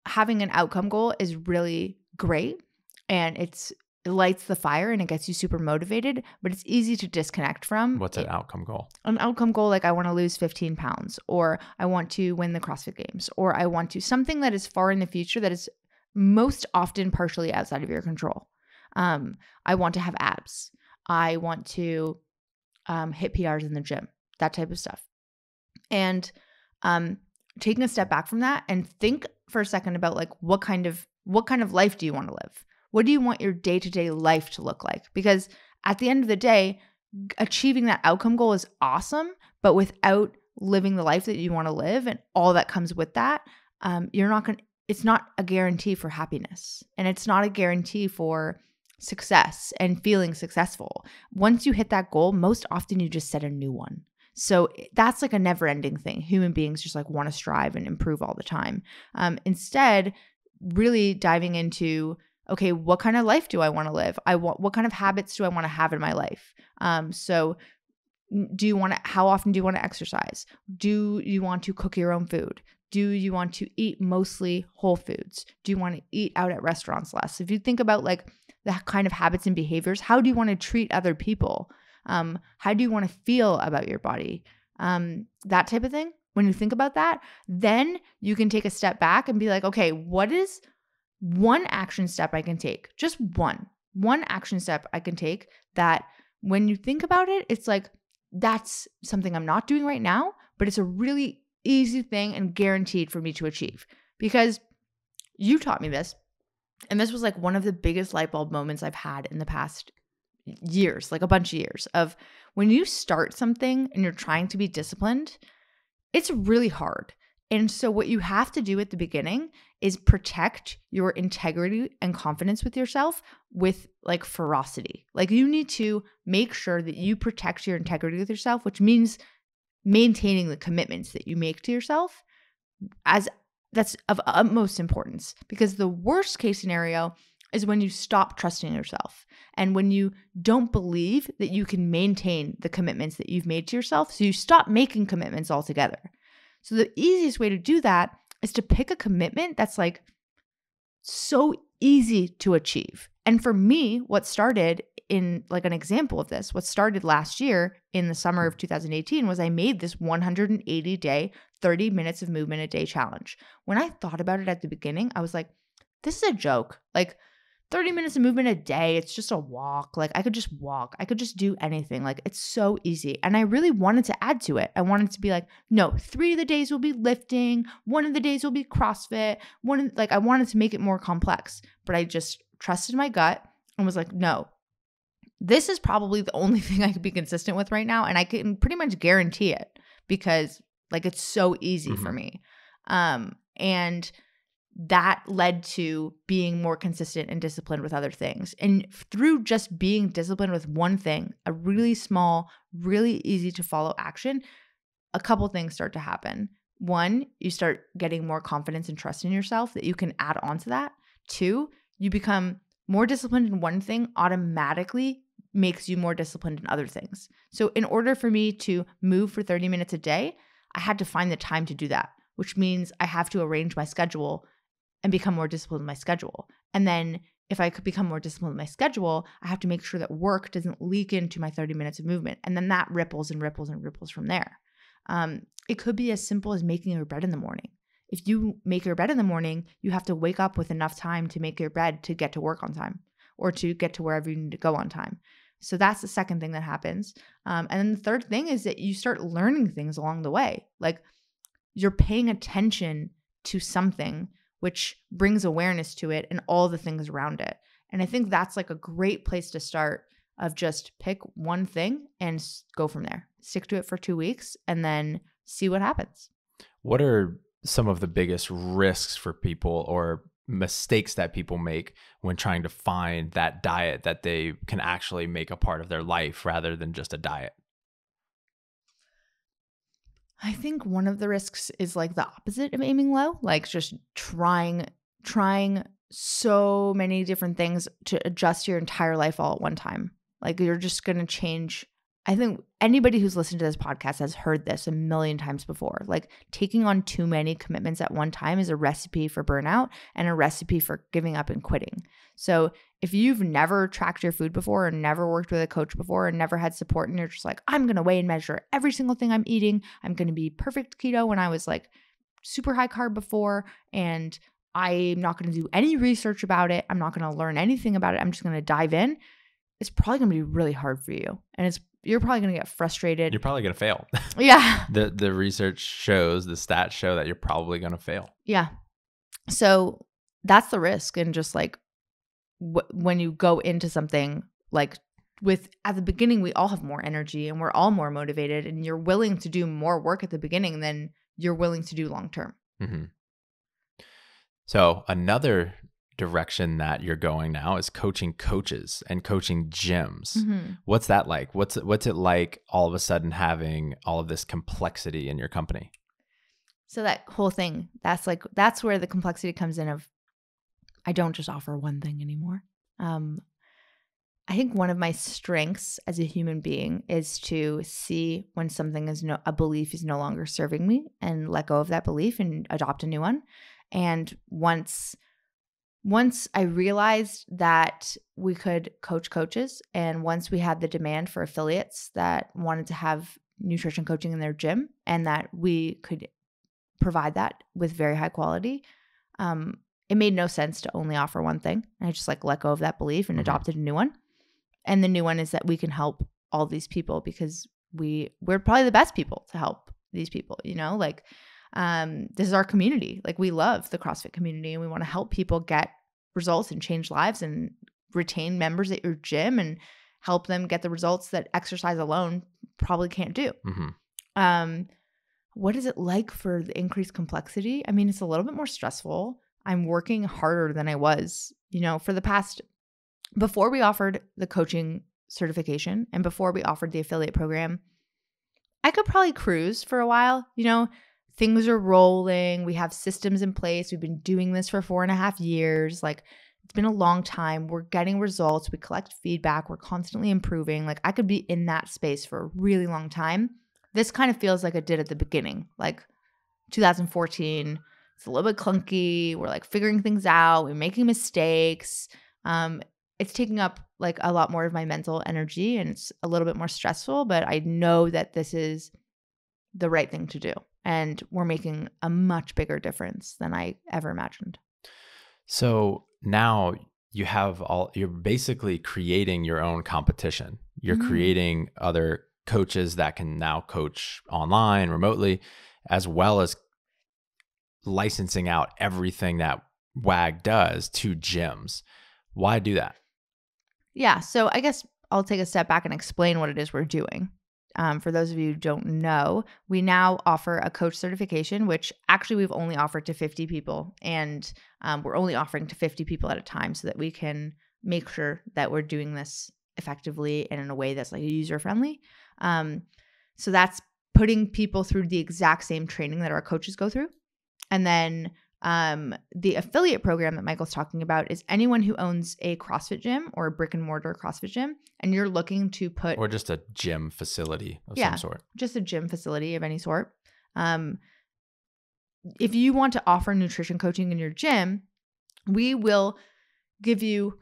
having an outcome goal is really great, and it lights the fire and it gets you super motivated, but it's easy to disconnect from. What's an outcome goal? An outcome goal, like I want to lose 15 pounds, or I want to win the CrossFit Games, or I want to something that is far in the future that is most often partially outside of your control. I want to have abs. I want to hit PRs in the gym, that type of stuff. And taking a step back from that and think for a second about like what kind of life do you want to live? What do you want your day-to-day life to look like? Because at the end of the day, achieving that outcome goal is awesome, but without living the life that you want to live and all that comes with that, it's not a guarantee for happiness, and it's not a guarantee for success and feeling successful. Once you hit that goal, most often you just set a new one. So that's like a never-ending thing. Human beings just like want to strive and improve all the time. Instead, really diving into, okay, what kind of life do I want to live? What kind of habits do I want to have in my life? So how often do you want to exercise? Do you want to cook your own food? Do you want to eat mostly whole foods? Do you want to eat out at restaurants less? If you think about like the kind of habits and behaviors, how do you want to treat other people? How do you want to feel about your body? That type of thing. When you think about that, then you can take a step back and be like, okay, what is one action step I can take? Just one action step I can take that when you think about it, it's like, that's something I'm not doing right now, but it's a really easy thing and guaranteed for me to achieve. Because you taught me this, and this was like one of the biggest light bulb moments I've had in the past years, like a bunch of years, of when you start something and you're trying to be disciplined, it's really hard. And so what you have to do at the beginning is protect your integrity and confidence with yourself with like ferocity. Like you need to make sure that you protect your integrity with yourself, which means maintaining the commitments that you make to yourself as that's of utmost importance, because the worst case scenario is when you stop trusting yourself and when you don't believe that you can maintain the commitments that you've made to yourself. So you stop making commitments altogether. So the easiest way to do that is to pick a commitment that's like so easy to achieve. And for me, what started in like an example of this, what started last year in the summer of 2018 was I made this 180-day, 30 minutes of movement a day challenge. When I thought about it at the beginning, I was like, this is a joke. Like 30 minutes of movement a day, it's just a walk. Like I could just walk. I could just do anything. Like it's so easy. And I really wanted to add to it. I wanted to be like, no, 3 of the days will be lifting. 1 of the days will be CrossFit. I wanted to make it more complex, but I just trusted my gut and was like, no, this is probably the only thing I could be consistent with right now. And I can pretty much guarantee it because like it's so easy for me. And that led to being more consistent and disciplined with other things. And through just being disciplined with one thing, a really small, really easy to follow action, a couple things start to happen. 1, you start getting more confidence and trust in yourself that you can add on to that. 2, you become more disciplined in one thing automatically makes you more disciplined in other things. So in order for me to move for 30 minutes a day, I had to find the time to do that, which means I have to arrange my schedule and become more disciplined with my schedule. And then if I could become more disciplined with my schedule, I have to make sure that work doesn't leak into my 30 minutes of movement. And then that ripples and ripples and ripples from there. It could be as simple as making your bed in the morning. If you make your bed in the morning, you have to wake up with enough time to make your bed to get to work on time or to get to wherever you need to go on time. So that's the second thing that happens. And then the third thing is that you start learning things along the way. Like you're paying attention to something which brings awareness to it and all the things around it. And I think that's like a great place to start, of just pick one thing and go from there. Stick to it for 2 weeks and then see what happens. What are some of the biggest risks for people or mistakes that people make when trying to find that diet that they can actually make a part of their life rather than just a diet? I think one of the risks is like the opposite of aiming low, like just trying so many different things to adjust your entire life all at one time. Like you're just going to change. I think anybody who's listened to this podcast has heard this a million times before. Like taking on too many commitments at one time is a recipe for burnout and a recipe for giving up and quitting. So if you've never tracked your food before or never worked with a coach before and never had support and you're just like, I'm going to weigh and measure every single thing I'm eating. I'm going to be perfect keto when I was like super high carb before, and I'm not going to do any research about it. I'm not going to learn anything about it. I'm just going to dive in. It's probably going to be really hard for you. And you're probably going to get frustrated. You're probably going to fail. Yeah. The research shows, the stats show that you're probably going to fail. Yeah. So that's the risk. And just like when you go into something like at the beginning, we all have more energy and we're all more motivated, and you're willing to do more work at the beginning than you're willing to do long-term. Mm-hmm. So another direction that you're going now is coaching coaches and coaching gyms. Mm-hmm. What's that like? What's it like all of a sudden having all of this complexity in your company? So that whole thing, that's where the complexity comes in of I don't just offer one thing anymore. I think one of my strengths as a human being is to see when something a belief is no longer serving me and let go of that belief and adopt a new one. And once I realized that we could coach coaches, and once we had the demand for affiliates that wanted to have nutrition coaching in their gym and that we could provide that with very high quality, it made no sense to only offer one thing. And I just let go of that belief and adopted a new one. And the new one is that we can help all these people because we're probably the best people to help these people, this is our community. We love the CrossFit community and we want to help people get results and change lives and retain members at your gym and help them get the results that exercise alone probably can't do. Mm-hmm. what is it like for the increased complexity? I mean, it's a little bit more stressful. I'm working harder than I was, for the past, before we offered the coaching certification and before we offered the affiliate program, I could probably cruise for a while. Things are rolling. We have systems in place. We've been doing this for 4.5 years. Like, it's been a long time. We're getting results. We collect feedback. We're constantly improving. Like, I could be in that space for a really long time. This kind of feels like it did at the beginning, like 2014. It's a little bit clunky. We're like figuring things out. We're making mistakes. It's taking up like a lot more of my mental energy, and it's a little bit more stressful, but I know that this is the right thing to do. And we're making a much bigger difference than I ever imagined. So now you're basically creating your own competition. You're creating other coaches that can now coach online, remotely, as well as licensing out everything that WAG does to gyms. Why do that? Yeah. So I guess I'll take a step back and explain what it is we're doing. For those of you who don't know, we now offer a coach certification, which actually we've only offered to 50 people. And we're only offering to 50 people at a time so that we can make sure that we're doing this effectively and in a way that's like user-friendly. So that's putting people through the exact same training that our coaches go through. And then the affiliate program that Michael's talking about is anyone who owns a CrossFit gym or a brick and mortar CrossFit gym, and you're looking to put— or just a gym facility of some sort. Just a gym facility of any sort. If you want to offer nutrition coaching in your gym, we will give you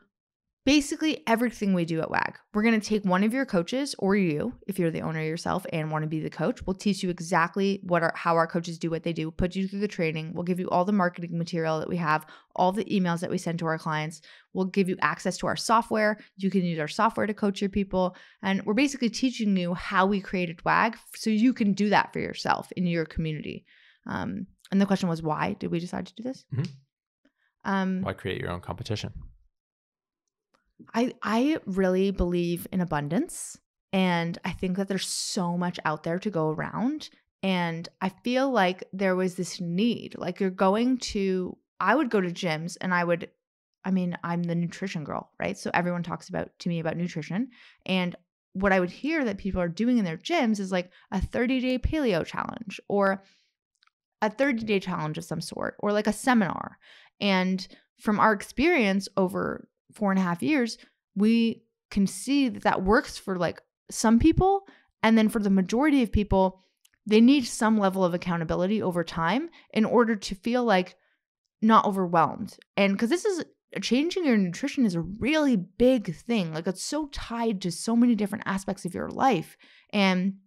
basically everything we do at WAG. We're going to take one of your coaches, or you, if you're the owner yourself and want to be the coach, we'll teach you exactly how our coaches do what they do, put you through the training. We'll give you all the marketing material that we have, all the emails that we send to our clients. We'll give you access to our software. You can use our software to coach your people. And we're basically teaching you how we created WAG so you can do that for yourself in your community. And the question was, why did we decide to do this? Why create your own competition? I really believe in abundance, and I think that there's so much out there to go around. And I feel like there was this need, like I would go to gyms and I'm the nutrition girl, right? So everyone talks to me about nutrition. And what I would hear that people are doing in their gyms is like a 30-day paleo challenge or a 30-day challenge of some sort, or like a seminar. And from our experience over 4.5 years, we can see that works for like some people. And then for the majority of people, they need some level of accountability over time in order to feel like not overwhelmed. And because changing your nutrition is a really big thing. Like, it's so tied to so many different aspects of your life. And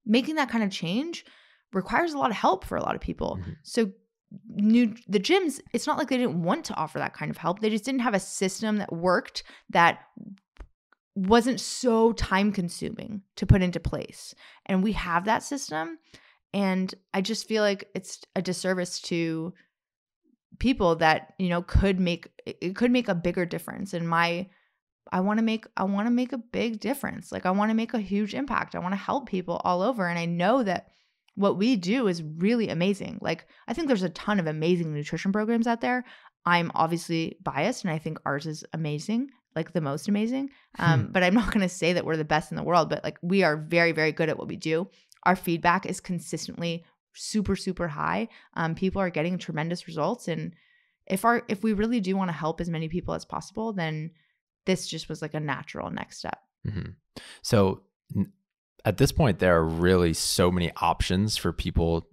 making that kind of change requires a lot of help for a lot of people. So the gyms, it's not like they didn't want to offer that kind of help. They just didn't have a system that worked, that wasn't so time consuming to put into place. And we have that system. And I just feel like it's a disservice to people that, could make a bigger difference. And I want to make a big difference. Like, I want to make a huge impact. I want to help people all over. And I know that what we do is really amazing. Like, I think there's a ton of amazing nutrition programs out there. I'm obviously biased, and I think ours is amazing, like the most amazing. But I'm not going to say that we're the best in the world, but like, we are very, very good at what we do. Our feedback is consistently super, super high. People are getting tremendous results. And if we really do want to help as many people as possible, then this just was like a natural next step. So at this point, there are really so many options for people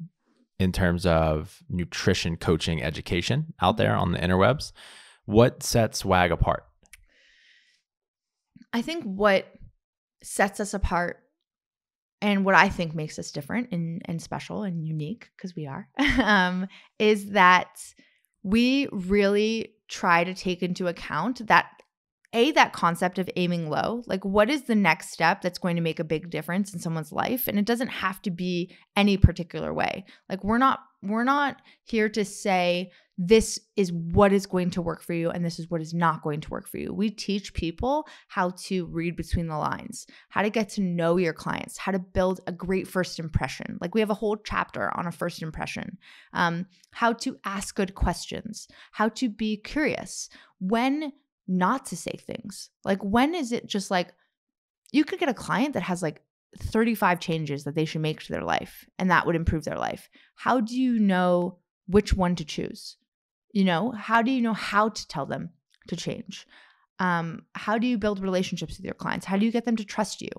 in terms of nutrition coaching education out there on the interwebs. What sets WAG apart? I think what sets us apart, and what I think makes us different and special and unique, because we are, is that we really try to take into account that that concept of aiming low, like what is the next step that's going to make a big difference in someone's life? And it doesn't have to be any particular way. Like we're not here to say this is what is going to work for you and this is what is not going to work for you. We teach people how to read between the lines, how to get to know your clients, how to build a great first impression. Like we have a whole chapter on a first impression, how to ask good questions, how to be curious, when not to say things. Like when is it just like you could get a client that has like 35 changes that they should make to their life and that would improve their life. How do you know which one to choose? How do you know how to tell them to change? How do you build relationships with your clients? How do you get them to trust you?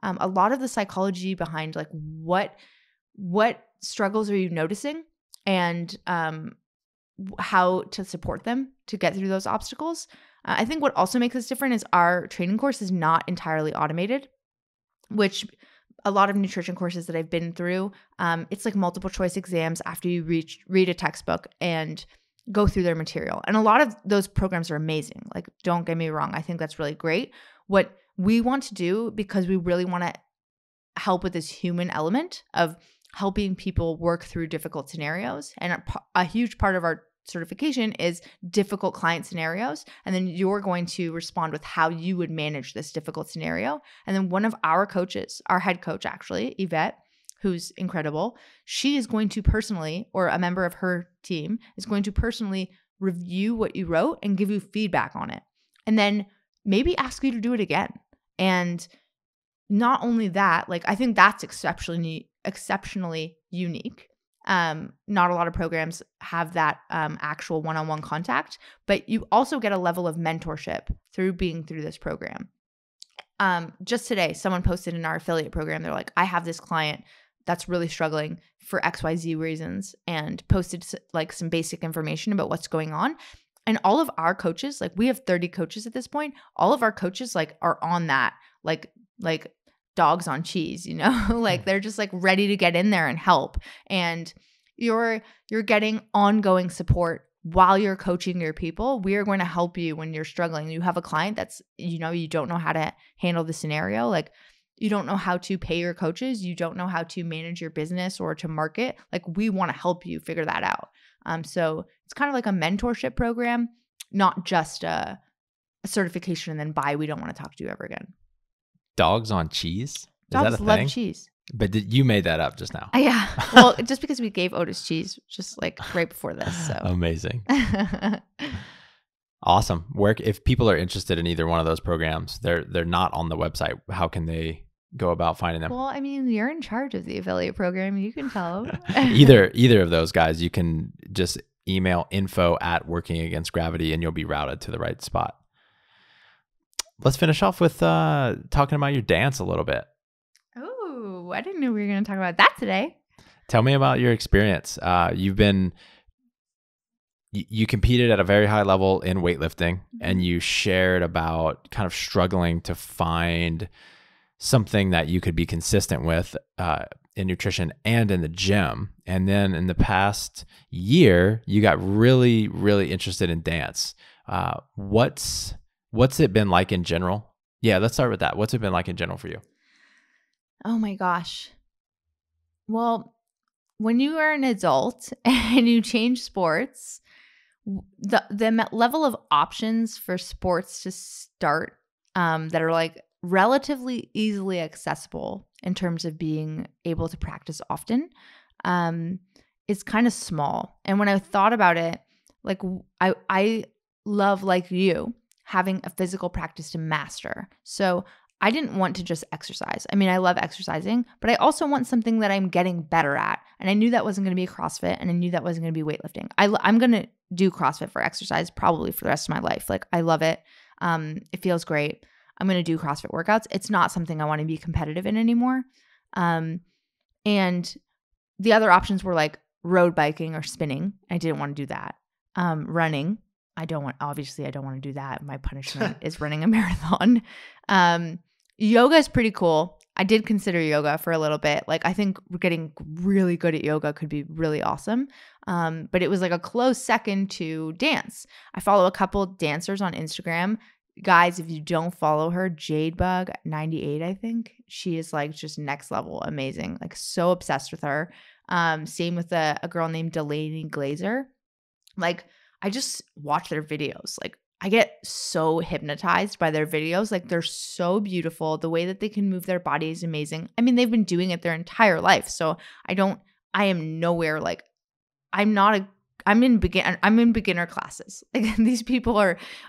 A lot of the psychology behind like what struggles are you noticing and how to support them to get through those obstacles. I think what also makes us different is our training course is not entirely automated, which a lot of nutrition courses that I've been through, it's like multiple choice exams after you read a textbook and go through their material. And a lot of those programs are amazing. Like, don't get me wrong. I think that's really great. What we want to do, because we really want to help with this human element of helping people work through difficult scenarios. And a huge part of our certification is difficult client scenarios. And then you're going to respond with how you would manage this difficult scenario. And then one of our coaches, our head coach actually, Yvette, who's incredible, she is going to personally, or a member of her team is going to personally review what you wrote and give you feedback on it. And then maybe ask you to do it again. And not only that, like I think that's exceptionally unique. Not a lot of programs have that actual one-on-one contact, but you also get a level of mentorship through being through this program. Just today, someone posted in our affiliate program, they're like, I have this client that's really struggling for XYZ reasons, and posted like some basic information about what's going on. And all of our coaches, like we have 30 coaches at this point, all of our coaches like are on that, like dogs on cheese, like they're just like ready to get in there and help. And you're getting ongoing support while you're coaching your people. We are going to help you when you're struggling. You have a client that's, you don't know how to handle the scenario. Like you don't know how to pay your coaches. You don't know how to manage your business or to market. Like we want to help you figure that out. So it's kind of like a mentorship program, not just a certification and then bye, we don't want to talk to you ever again. Dogs on cheese? Dogs love cheese. But you made that up just now. Yeah. Well, just because we gave Otis cheese just like right before this. So amazing. Awesome. If people are interested in either one of those programs, they're not on the website. How can they go about finding them? Well, I mean, you're in charge of the affiliate program. You can tell them. Either of those guys, you can just email info@workingagainstgravity and you'll be routed to the right spot. Let's finish off with talking about your dance a little bit. Oh, I didn't know we were going to talk about that today. Tell me about your experience. You competed at a very high level in weightlifting, and you shared about kind of struggling to find something that you could be consistent with in nutrition and in the gym. And then in the past year, you got really, really interested in dance. What's it been like in general? Yeah, let's start with that. What's it been like in general for you? Oh my gosh. Well, when you are an adult and you change sports, the level of options for sports to start that are like relatively easily accessible in terms of being able to practice often is kind of small. And when I thought about it, like I love, like you, having a physical practice to master. So I didn't want to just exercise. I mean, I love exercising, but I also want something that I'm getting better at. And I knew that wasn't going to be CrossFit, and I knew that wasn't going to be weightlifting. I'm going to do CrossFit for exercise probably for the rest of my life. Like I love it. It feels great. I'm going to do CrossFit workouts. It's not something I want to be competitive in anymore. And the other options were like road biking or spinning. I didn't want to do that. Running. I don't want to do that. My punishment is running a marathon. Yoga is pretty cool. I did consider yoga for a little bit. Like I think getting really good at yoga could be really awesome. But it was like a close second to dance. I follow a couple dancers on Instagram. guys, if you don't follow her, Jadebug98, I think, she is like just next level amazing. Like so obsessed with her. Same with a girl named Delaney Glazer. Like I just watch their videos. Like I get so hypnotized by their videos. Like they're so beautiful. The way that they can move their body is amazing. I mean, they've been doing it their entire life. So I am nowhere like I'm in beginner classes. Like these people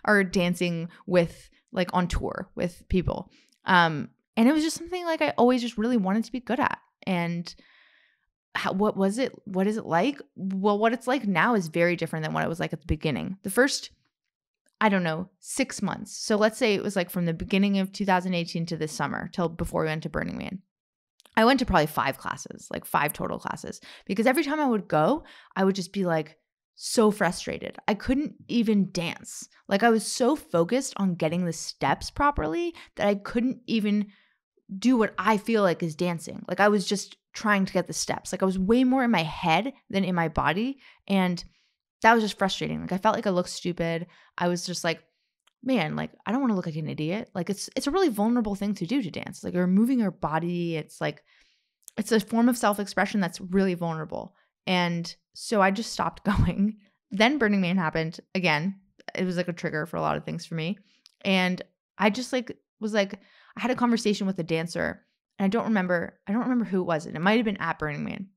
are dancing with like on tour with people. And it was just something like I always just really wanted to be good at. And what is it like? Well, what it's like now is very different than what it was like at the beginning. The first, I don't know, 6 months. So let's say it was like from the beginning of 2018 to this summer till before we went to Burning Man. I went to probably 5 classes, like 5 total classes, because every time I would go, I would just be like so frustrated. I couldn't even dance. Like I was so focused on getting the steps properly that I couldn't even do what I feel like is dancing. Like I was just trying to get the steps. Like I was way more in my head than in my body. And that was just frustrating. Like I felt like I looked stupid. I was just like, man, like I don't want to look like an idiot. Like it's a really vulnerable thing to do to dance. Like you're moving your body. It's like, it's a form of self-expression that's really vulnerable. And so I just stopped going. Then Burning Man happened again. It was like a trigger for a lot of things for me. And I just like was like, I had a conversation with a dancer and I don't remember who it was. And it might've been at Burning Man.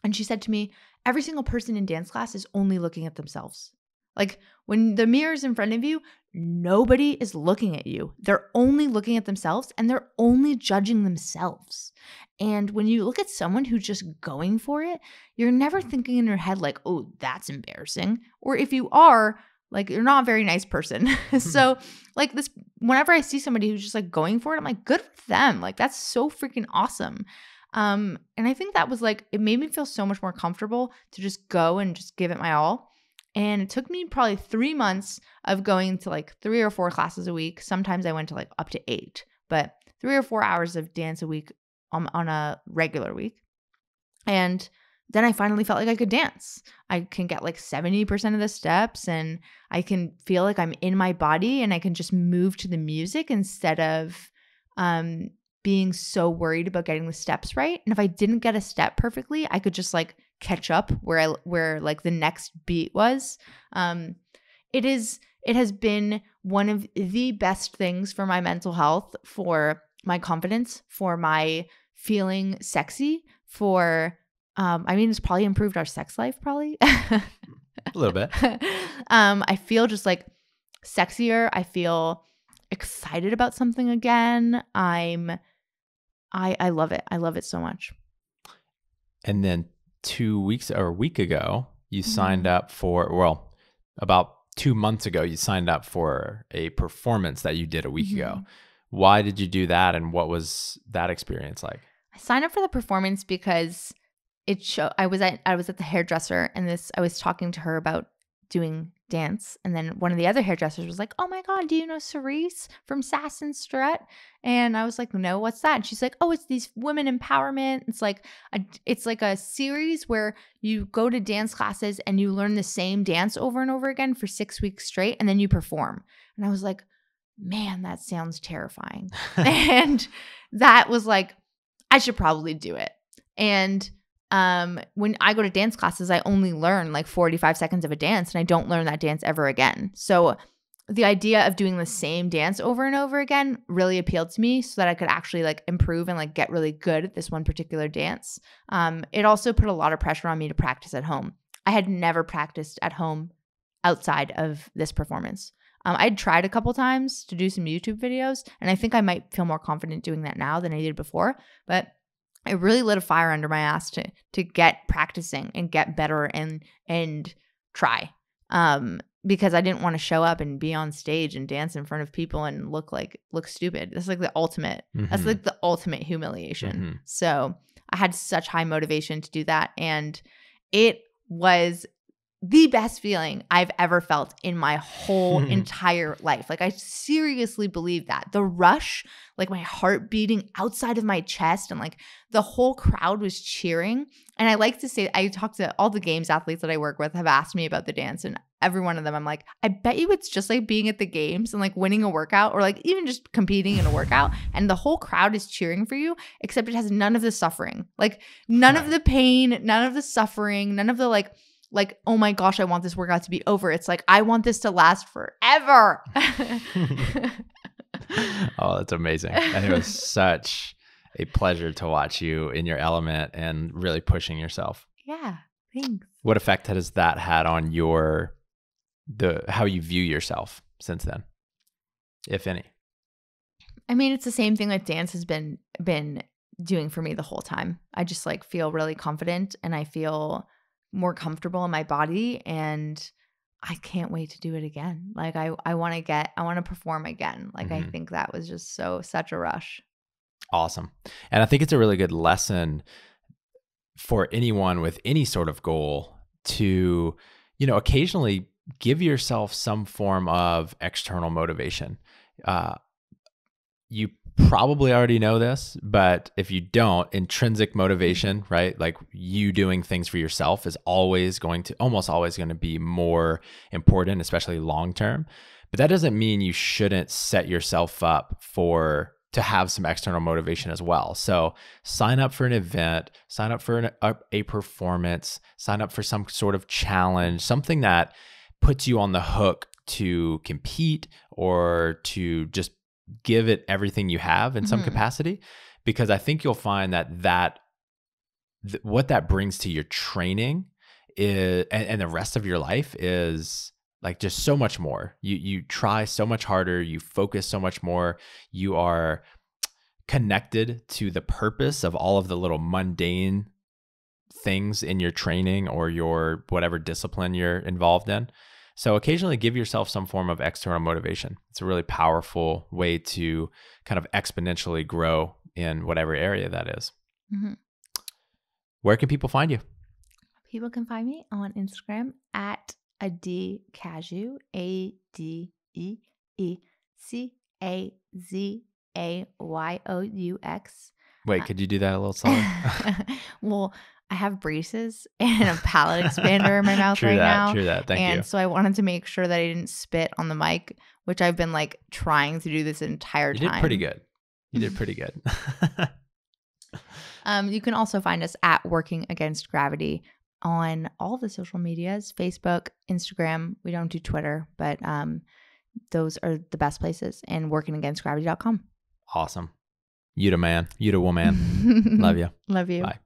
And she said to me, every single person in dance class is only looking at themselves. Like when the mirror's in front of you, nobody is looking at you. They're only looking at themselves and they're only judging themselves. And when you look at someone who's just going for it, you're never thinking in your head like, oh, that's embarrassing. Or if you are, like you're not a very nice person. So like this, whenever I see somebody who's just like going for it, I'm like, good for them. Like that's so freaking awesome. And I think that was like, it made me feel so much more comfortable to just go and just give it my all. And it took me probably 3 months of going to like 3 or 4 classes a week. Sometimes I went to like up to 8, but 3 or 4 hours of dance a week on a regular week. And then I finally felt like I could dance. I can get like 70% of the steps and I can feel like I'm in my body and I can just move to the music instead of being so worried about getting the steps right. And if I didn't get a step perfectly, I could just like catch up where like the next beat was. It has been one of the best things for my mental health, for my confidence, for my feeling sexy, for I mean, it's probably improved our sex life, probably. A little bit. I feel just like sexier. I feel excited about something again. I love it. I love it so much. And then 2 weeks or a week ago, you signed up for, well, about 2 months ago, you signed up for a performance that you did a week ago. Why did you do that? And what was that experience like? I signed up for the performance because I was at the hairdresser and I was talking to her about doing dance. And then one of the other hairdressers was like, oh my God, do you know Cerise from Sass and Strut? And I was like, no, what's that? And she's like, oh, it's these women empowerment. It's like a series where you go to dance classes and you learn the same dance over and over again for 6 weeks straight. And then you perform. And I was like, man, that sounds terrifying. And that was like, I should probably do it. And when I go to dance classes, I only learn like 45 seconds of a dance and I don't learn that dance ever again. So the idea of doing the same dance over and over again really appealed to me so that I could actually like improve and like get really good at this one particular dance. It also put a lot of pressure on me to practice at home. I had never practiced at home outside of this performance. I'd tried a couple times to do some YouTube videos and I think I might feel more confident doing that now than I did before, but it really lit a fire under my ass to get practicing and get better and try. Because I didn't want to show up and be on stage and dance in front of people and look stupid. That's like the ultimate. That's like the ultimate humiliation. So I had such high motivation to do that, and it was the best feeling I've ever felt in my whole entire life. Like I seriously believe that. The rush, like my heart beating outside of my chest, and like the whole crowd was cheering. And I like to say, I talk to all the games athletes that I work with have asked me about the dance, and every one of them, I'm like, I bet you it's just like being at the games and like winning a workout, or like even just competing in a workout, and the whole crowd is cheering for you, except it has none of the suffering, like none of the pain, none of the suffering, none of the like, oh my gosh, I want this workout to be over. It's like, I want this to last forever. Oh, that's amazing. And it was such a pleasure to watch you in your element and really pushing yourself. Yeah, thanks. What effect has that had on how you view yourself since then, if any? I mean, it's the same thing that dance has been doing for me the whole time. I just like feel really confident, and I feel more comfortable in my body, and I can't wait to do it again. Like I want to perform again. Like I think that was just such a rush. Awesome. And I think it's a really good lesson for anyone with any sort of goal to, occasionally give yourself some form of external motivation. You probably already know this, but if you don't, intrinsic motivation, right? Like you doing things for yourself is almost always going to be more important, especially long-term. But that doesn't mean you shouldn't set yourself up to have some external motivation as well. So sign up for an event, sign up for a performance, sign up for some sort of challenge, something that puts you on the hook to compete or to just give it everything you have in some capacity. Because I think you'll find that what that brings to your training is, and the rest of your life is like just so much more. You try so much harder, you focus so much more, you are connected to the purpose of all of the little mundane things in your training or your whatever discipline you're involved in. So occasionally give yourself some form of external motivation. It's a really powerful way to kind of exponentially grow in whatever area that is. Where can people find you? People can find me on Instagram at Adee Cazayoux, ADECAZAYOUX. Wait, could you do that a little slower? Well, I have braces and a palate expander in my mouth now. True that. Thank you. And so I wanted to make sure that I didn't spit on the mic, which I've been like trying to do this entire time. You did pretty good. You can also find us at Working Against Gravity on all the social medias, Facebook, Instagram. We don't do Twitter, but those are the best places, and workingagainstgravity.com. Awesome. You the man. You the woman. Love you. Love you. Bye.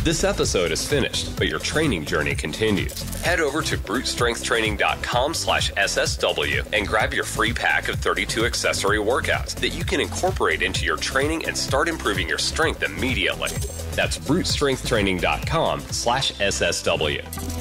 This episode is finished, but your training journey continues. Head over to brutestrengthtraining.com/SSW and grab your free pack of 32 accessory workouts that you can incorporate into your training and start improving your strength immediately. That's brutestrengthtraining.com/SSW.